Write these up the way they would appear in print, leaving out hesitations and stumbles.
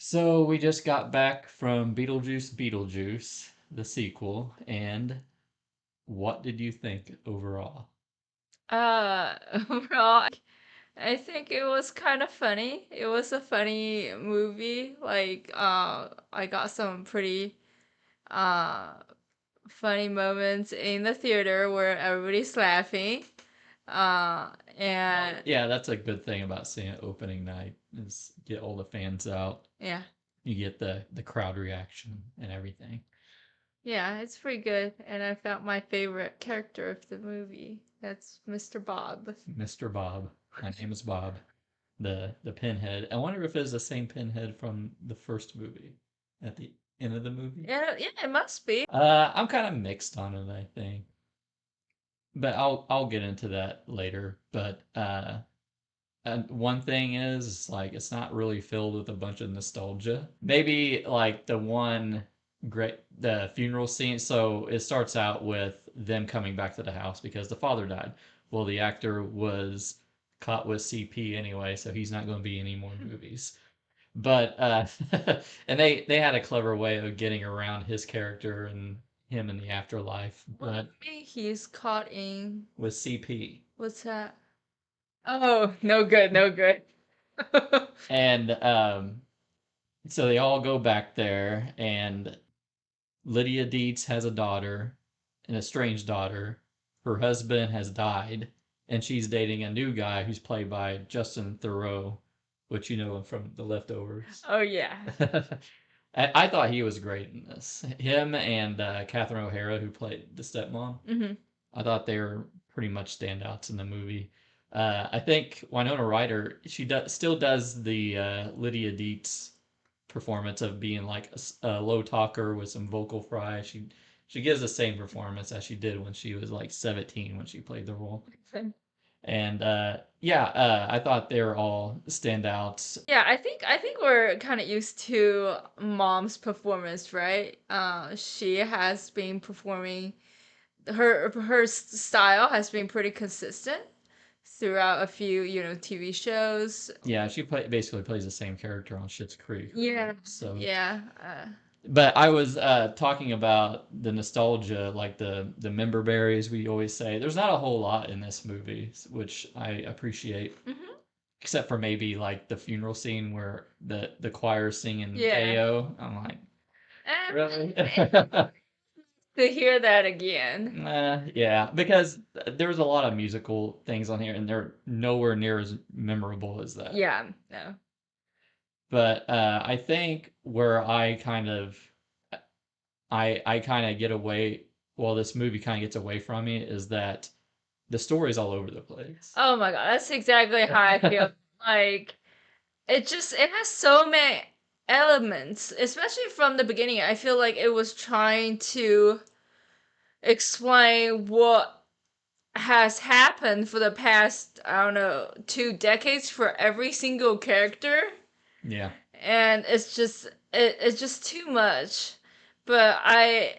So we just got back from Beetlejuice, the sequel, and what did you think overall? Overall, I think it was kind of funny. It was a funny movie. I got some pretty uh funny moments in the theater where everybody's laughing. And Yeah, that's a good thing about seeing it opening night is get all the fans out. yeah, You get the crowd reaction and everything. yeah, it's pretty good. And I found my favorite character of the movie. That's Mr. Bob. Mr. Bob. My name is Bob. The pinhead. I wonder if it's the same pinhead from the first movie at the end of the movie. Yeah, yeah, it must be. I'm kind of mixed on it, I think. But I'll get into that later. But and one thing is like it's not really filled with a bunch of nostalgia. Maybe like the funeral scene. So it starts out with them coming back to the house because the father died. Well, the actor was caught with CP anyway, so he's not going to be in any more movies. But and they had a clever way of getting around his character and him in the afterlife. What do But you mean he's caught in? with CP. What's that? Oh, no good, no good. And so they all go back there, and Lydia Dietz has a daughter, an estranged daughter. Her husband has died, and she's dating a new guy who's played by Justin Theroux, which you know him from The Leftovers. Oh yeah. I thought he was great in this. Him and Catherine O'Hara, who played the stepmom, Hmm. I thought they were pretty much standouts in the movie. I think Winona Ryder, still does the Lydia Dietz performance of being like a low talker with some vocal fry. She gives the same performance as she did when she was like 17 when she played the role. And yeah, I thought they were all standouts. Yeah, I think we're kind of used to mom's performance, right? She has been performing her style has been pretty consistent throughout a few, TV shows. Yeah, basically plays the same character on Schitt's Creek. Yeah, So yeah. but I was talking about the nostalgia, like the member berries we always say. There's not a whole lot in this movie, which I appreciate, Hmm. except for maybe like the funeral scene where the choir singing Yeah. Ayo. I'm like, really? To hear that again. Yeah, because there was a lot of musical things on here, and they're nowhere near as memorable as that. Yeah, no. But I think where I kind of get away, well, this movie kind of gets away from me, is that the story's all over the place. Oh my God, that's exactly how I feel. Like it has so many elements, especially from the beginning. I feel like it was trying to explain what has happened for the past, I don't know, 2 decades for every single character. Yeah. And it's just too much. But I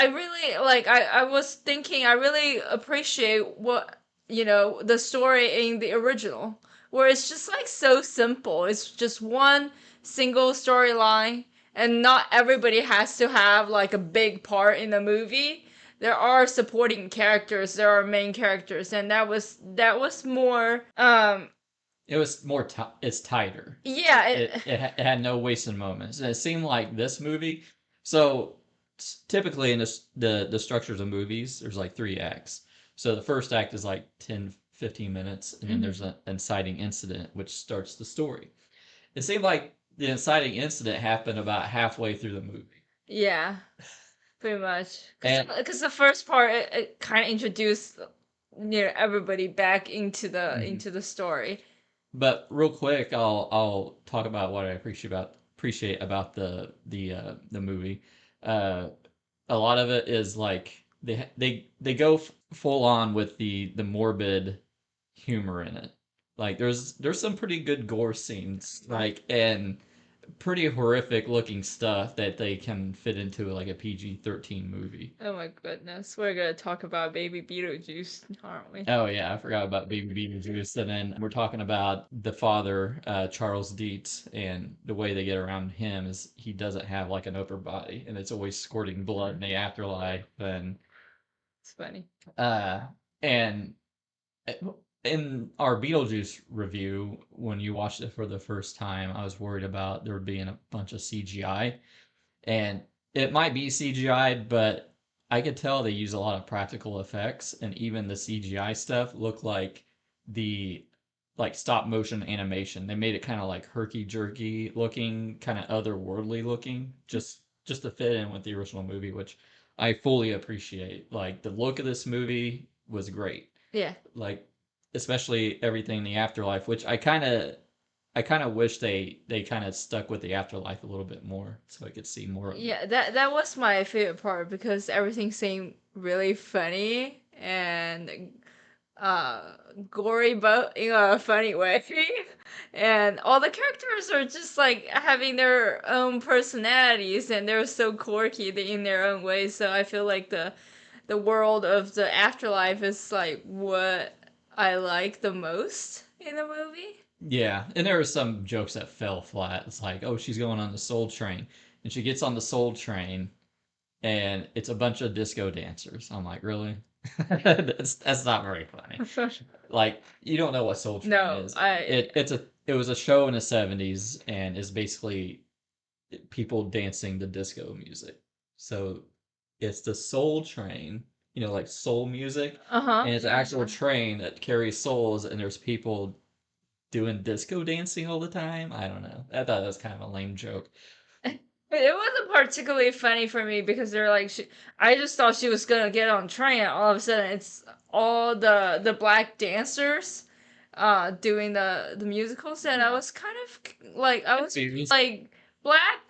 really like I was thinking I really appreciate what the story in the original, where it's just like so simple. It's just one single storyline, and not everybody has to have like a big part in the movie. There are supporting characters, there are main characters, and that was more It was it's tighter. yeah, It had no wasted moments. And it seemed like this movie, so typically in the structures of movies, there's like three acts. So the first act is like 10, 15 minutes, and then there's mhm. an inciting incident, which starts the story. It seemed like the inciting incident happened about halfway through the movie. Yeah, pretty much. And Because the first part it kind of introduced everybody back mhm. into the story. But real quick, I'll talk about what I appreciate about the movie. Uh, a lot of it is like they go full on with the morbid humor in it. Like there's some pretty good gore scenes. Like and pretty horrific looking stuff that they can fit into like a PG-13 movie. Oh my goodness, we're gonna talk about Baby Beetlejuice, aren't we? Oh yeah, I forgot about Baby Beetlejuice. And then we're talking about the father, Charles Dietz, and the way they get around him is he doesn't have like an upper body, and it's always squirting blood in the afterlife. It's funny. Uh, and in our Beetlejuice review, when you watched it for the first time, I was worried about there being a bunch of CGI, and it might be CGI, but I could tell they use a lot of practical effects, and even the CGI stuff looked like the like stop motion animation. They made it kind of like herky jerky looking, kind of otherworldly looking, just to fit in with the original movie, which I fully appreciate. Like the look of this movie was great. Yeah. Like especially everything in the afterlife, which I kind of wish they kind of stuck with the afterlife a little bit more, so I could see more of it. Yeah, that was my favorite part because everything seemed really funny and uh gory but in a funny way. And all the characters are just like having their own personalities and they're so quirky in their own ways. So I feel like the world of the afterlife is like what I like the most in the movie. Yeah, and there were some jokes that fell flat. It's like, oh, she's going on the Soul Train, and she gets on the Soul Train, and it's a bunch of disco dancers. I'm like, really? That's not very funny. Like, you don't know what Soul Train No, is. I It was a show in the '70s, and is basically people dancing to disco music. So it's the Soul Train, like soul music, uh-huh. and it's an actual train that carries souls, and there's people doing disco dancing all the time. I don't know. I thought that was kind of a lame joke. It wasn't particularly funny for me because they're like I just thought she was gonna get on train and all of a sudden it's all the black dancers doing the musicals and I was kind of like I was Confused. like black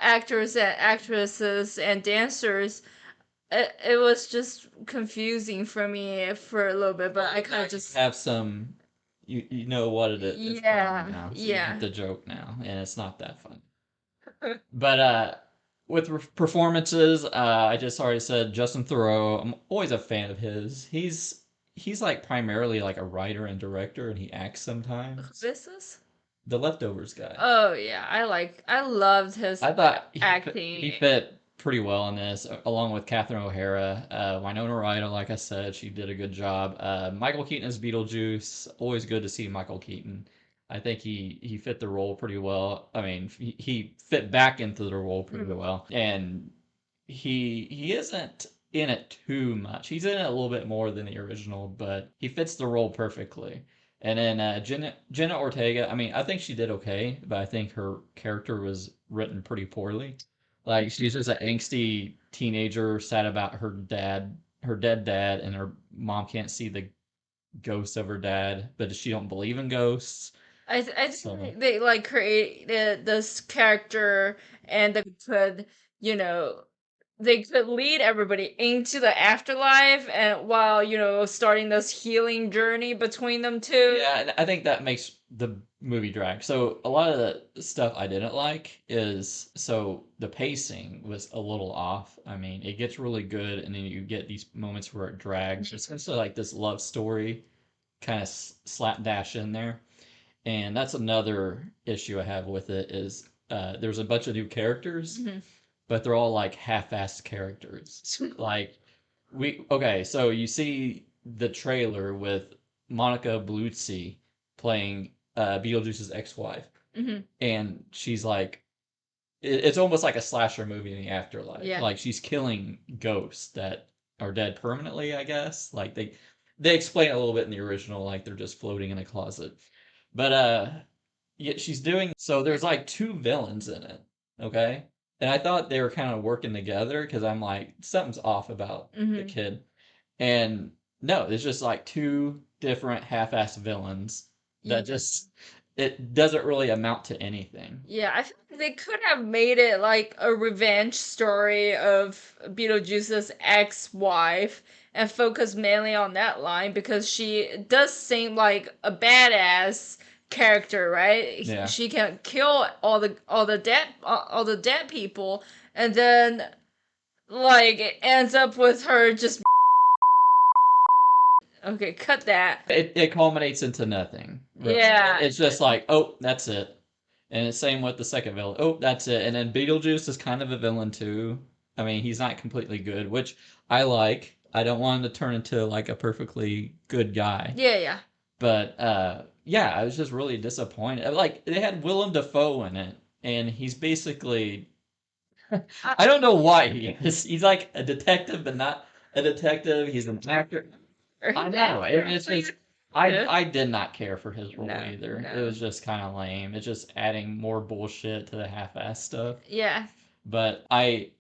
actors and actresses and dancers it was just confusing for me for a little bit but I kind of just Have some. You know what it is. It's funny yeah now, so you get yeah the joke now, and it's not that fun. But with performances, I just already said Justin Theroux. I'm always a fan of his. He's like primarily like a writer and director, and he acts sometimes. this is The Leftovers guy. oh yeah, I loved his I thought he acting. fit pretty well in this, along with Catherine O'Hara. Winona Ryder, like I said, she did a good job. Michael Keaton as Beetlejuice. Always good to see Michael Keaton. I think he fit the role pretty well. I mean, he fit back into the role pretty Mhm. well, and he isn't in it too much. He's in it a little bit more than the original, but he fits the role perfectly. And then Jenna Ortega, I mean, I think she did okay, but I think her character was written pretty poorly. Like she's just an angsty teenager, sad about her dead dad, and her mom can't see the ghost of her dad, but she don't believe in ghosts. I So think they like created this character and they could, you know, they could lead everybody into the afterlife and while, starting this healing journey between them two. yeah, and I think that makes the movie drag. So a lot of the stuff I didn't like is so the pacing was a little off. I mean, it gets really good, and then you get these moments where it drags. It's essentially like this love story kind of slapdash in there, and that's another issue I have with it is there's a bunch of new characters, Mhm. but they're all like half-assed characters. Like okay, so you see the trailer with Monica Bellucci playing Beetlejuice's ex-wife, Mhm. and she's like, it's almost like a slasher movie in the afterlife. Yeah. Like she's killing ghosts that are dead permanently, I guess. Like they explain it a little bit in the original, like they're just floating in a closet. But yeah, she's doing so. There's like two villains in it, okay? And I thought they were kind of working together because I'm like something's off about the Mhm. kid. And no, it's just like two different half-assed villains that Yeah. just it doesn't really amount to anything. Yeah, I feel like they could have made it like a revenge story of Beetlejuice's ex-wife and focus mainly on that line because she does seem like a badass character, right? Yeah. She can kill all the dead people, and then like it ends up with her just okay, cut that. It culminates into nothing. Really. Yeah. It's just like, oh, that's it. And it's same with the second villain. Oh, that's it. And then Beetlejuice is kind of a villain too. I mean, he's not completely good, which I like. I don't want him to turn into like a perfectly good guy. Yeah, yeah. But yeah, I was just really disappointed. Like they had Willem Dafoe in it, and he's basically I don't know why he is. He's like a detective, but not a detective. He's an actor. I know. It's just I did not care for his role No, either. It no. was just kind of lame. It's just adding more bullshit to the half-ass stuff. Yeah. But I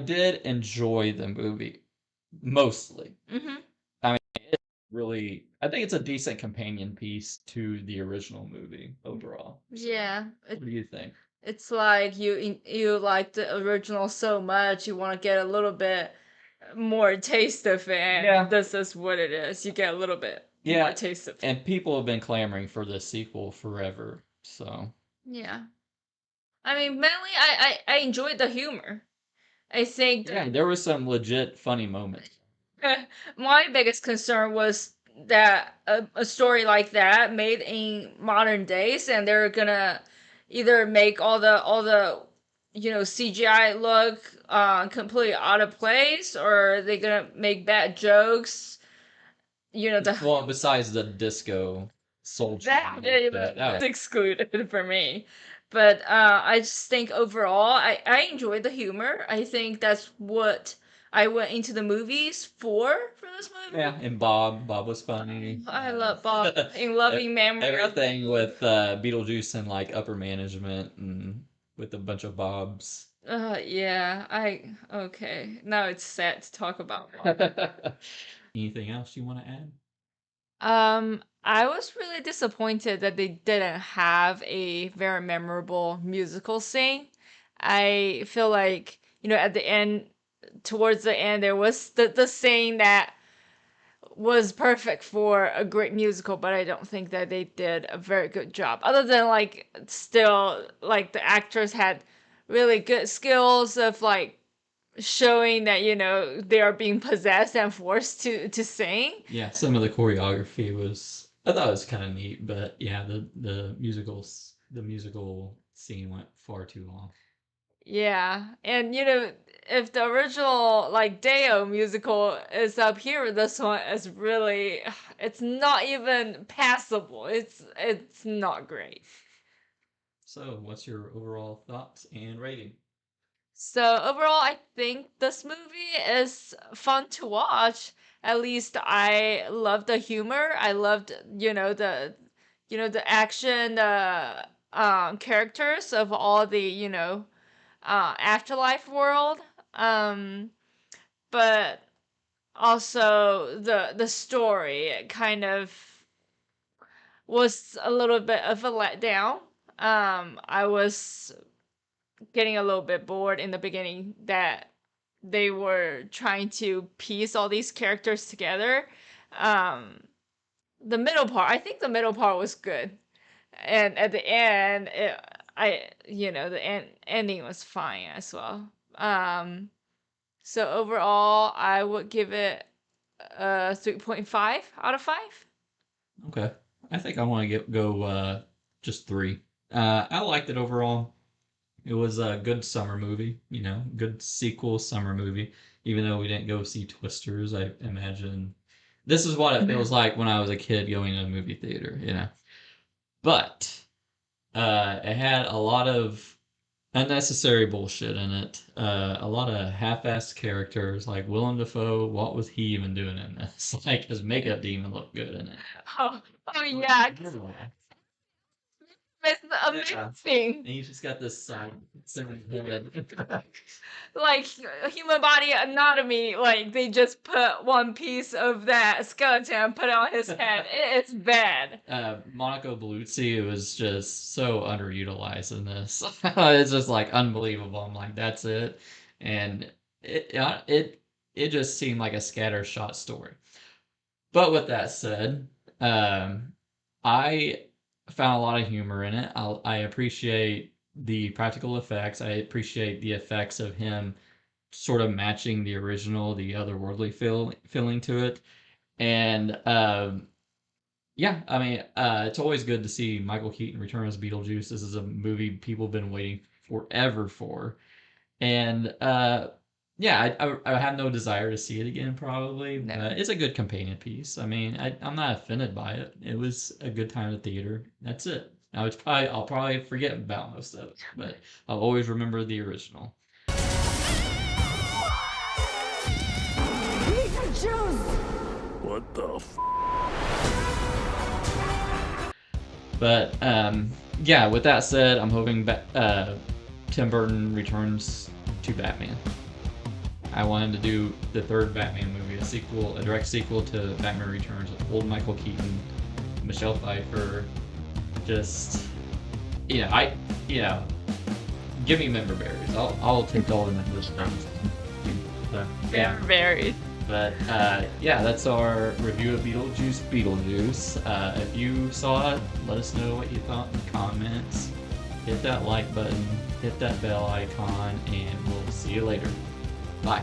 did enjoy the movie mostly. Mhm. I mean, it's really I think it's a decent companion piece to the original movie overall. So, Yeah. what do you think? It's like you like the original so much, you want to get a little bit more taste of it. And Yeah. this is what it is. You get a little bit more Yeah, taste of it. and people have been clamoring for this sequel forever. So, Yeah. I mean, mainly I enjoyed the humor. I think yeah, there was some legit funny moments. my biggest concern was that a story like that made in modern days, and they're gonna either make all the CGI look completely out of place, or they're gonna make bad jokes. You know the Well, besides the disco soul that train, but was excluded for me. But I just think overall, I enjoyed the humor. I think that's what I went into the movies for this movie. yeah, and Bob was funny. I love Bob in loving memory of Everything with Beetlejuice and like upper management and with a bunch of Bobs. yeah, I okay. Now it's sad to talk about Bob. Anything else you want to add? I was really disappointed that they didn't have a very memorable musical scene. I feel like, at the end, towards the end, there was the scene that was perfect for a great musical, but I don't think that they did a very good job. Other than like still like the actors had really good skills of like showing that they are being possessed and forced to sing. Yeah, some of the choreography was I thought it was kind of neat, but yeah, the musical scene went far too long. Yeah, and if the original like Deo musical is up here, this one is really it's not even passable. It's not great. So, what's your overall thoughts and rating? So overall, I think this movie is fun to watch. At least I love the humor. I loved, the action, the characters of all the, afterlife world. Um, but also the story kind of was a little bit of a letdown. I was getting a little bit bored in the beginning that they were trying to piece all these characters together. Um, the middle part, I think the middle part was good, and at the end, the ending was fine as well. So overall, I would give it a 3.5 out of 5. Okay, I think I want to go just three. I liked it overall. It was a good summer movie, good sequel summer movie. Even though we didn't go see Twisters, I imagine this is what it feels like when I was a kid going to a movie theater. But it had a lot of unnecessary bullshit in it. A lot of half-assed characters like Willem Dafoe. What was he even doing in this? Like his makeup didn't even look good in it. Oh yeah, it's Yeah. amazing. And he's just got this side head. Like human body anatomy, like they just put one piece of that skeleton and put it on his head. It's bad. Monica Bellucci was just so underutilized in this. It's just like unbelievable. I'm like, that's it, and it just seemed like a scattershot story. But with that said, um, I found a lot of humor in it. I appreciate the practical effects. I appreciate the effects of him sort of matching the original, the otherworldly feeling to it. And yeah, I mean, it's always good to see Michael Keaton return as Beetlejuice. This is a movie people have been waiting forever for. And yeah, I have no desire to see it again, probably, No. but it's a good companion piece. I mean, I'm not offended by it. It was a good time at the theater. That's it. I'll probably forget about most of it, but I'll always remember the original. What the f? But yeah, with that said, I'm hoping Tim Burton returns to Batman. I wanted to do the third Batman movie, a direct sequel to Batman Returns with old Michael Keaton, Michelle Pfeiffer. Just, give me member berries. I'll take all the member berries. Yeah. Very. But yeah, that's our review of Beetlejuice. If you saw it, let us know what you thought in the comments. Hit that like button, hit that bell icon, and we'll see you later. Bye.